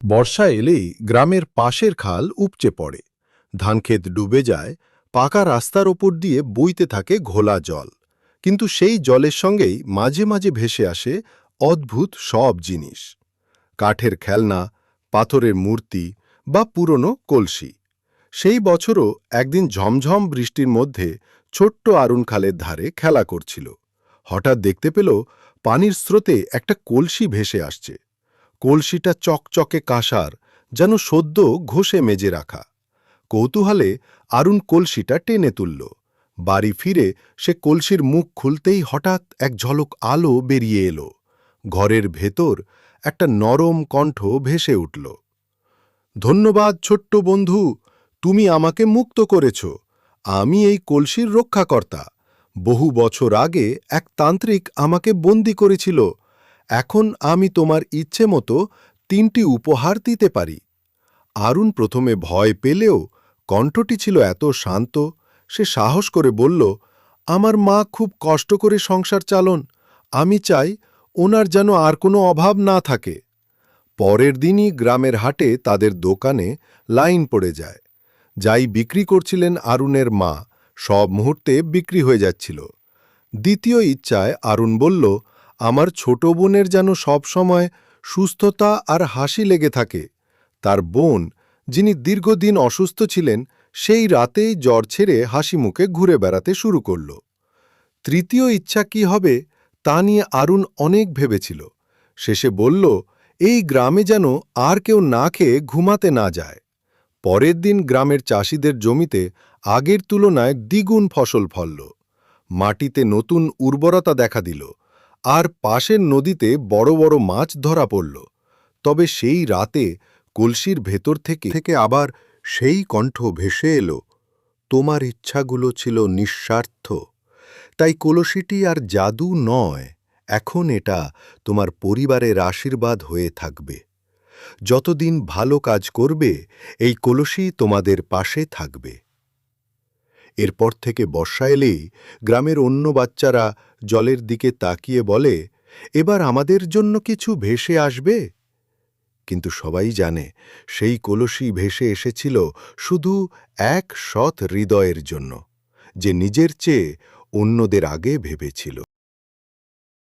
বর্ষা এলেই গ্রামের পাশের খাল উপচে পড়ে, ধানক্ষেত ডুবে যায়, পাকা রাস্তার ওপর দিয়ে বইতে থাকে ঘোলা জল। কিন্তু সেই জলের সঙ্গেই মাঝে মাঝে ভেসে আসে অদ্ভুত সব জিনিস, কাঠের খেলনা, পাথরের মূর্তি বা পুরনো কলসি। সেই বছরও একদিন ঝমঝম বৃষ্টির মধ্যে ছোট্ট আরুণ খালের ধারে খেলা করছিল। হঠাৎ দেখতে পেল পানির স্রোতে একটা কলসি ভেসে আসছে। কলসিটা চকচকে কাঁসার, যেন সদ্য ঘষে মেজে রাখা। কৌতূহলে আরুণ কলসিটা টেনে তুলল। বাড়ি ফিরে সে কলসির মুখ খুলতেই হঠাৎ এক ঝলক আলো বেরিয়ে এলো। ঘরের ভেতর একটা নরম কণ্ঠ ভেসে উঠল। ধন্যবাদ ছোট্ট বন্ধু, তুমি আমাকে মুক্ত করেছ। আমি এই কলসির রক্ষাকর্তা। বহু বছর আগে এক তান্ত্রিক আমাকে বন্দী করেছিল। এখন আমি তোমার ইচ্ছে মতো ৩টি উপহার দিতে পারি। আরুণ প্রথমে ভয় পেলেও কণ্ঠটি ছিল এত শান্ত, সে সাহস করে বলল, আমার মা খুব কষ্ট করে সংসার চালন। আমি চাই ওনার যেন আর কোনো অভাব না থাকে। পরের দিনই গ্রামের হাটে তাদের দোকানে লাইন পড়ে যায়। যাই বিক্রি করছিলেন আরুণের মা, সব মুহূর্তে বিক্রি হয়ে যাচ্ছিল। দ্বিতীয় ইচ্ছায় আরুণ বলল, আমার ছোট বোনের যেন সবসময় সুস্থতা আর হাসি লেগে থাকে। তার বোন, যিনি দীর্ঘদিন অসুস্থ ছিলেন, সেই রাতেই জ্বর ছেড়ে হাসি মুখে ঘুরে বেড়াতে শুরু করল। তৃতীয় ইচ্ছা কি হবে তা নিয়ে আরুণ অনেক ভেবেছিল। শেষে বলল, এই গ্রামে যেন আর কেউ না খেয়ে ঘুমাতে না যায়। পরের দিন গ্রামের চাষিদের জমিতে আগের তুলনায় দ্বিগুণ ফসল ফলল। মাটিতে নতুন উর্বরতা দেখা দিল, আর পাশের নদীতে বড় বড় মাছ ধরা পড়ল। তবে সেই রাতে কলসির ভেতর থেকে আবার সেই কণ্ঠ ভেসে এলো, তোমার ইচ্ছাগুলো ছিল নিঃস্বার্থ, তাই কলসিটি আর জাদু নয়, এখন এটা তোমার পরিবারের আশীর্বাদ হয়ে থাকবে। যতদিন ভালো কাজ করবে, এই কলসি তোমাদের পাশে থাকবে। এরপর থেকে বর্ষা এলেই গ্রামের অন্য বাচ্চারা জলের দিকে তাকিয়ে বলে, এবার আমাদের জন্য কিছু ভেসে আসবে। কিন্তু সবাই জানে সেই কলসি ভেসে এসেছিল শুধু এক সৎ হৃদয়ের জন্য, যে নিজের চেয়ে অন্যদের আগে ভেবেছিল।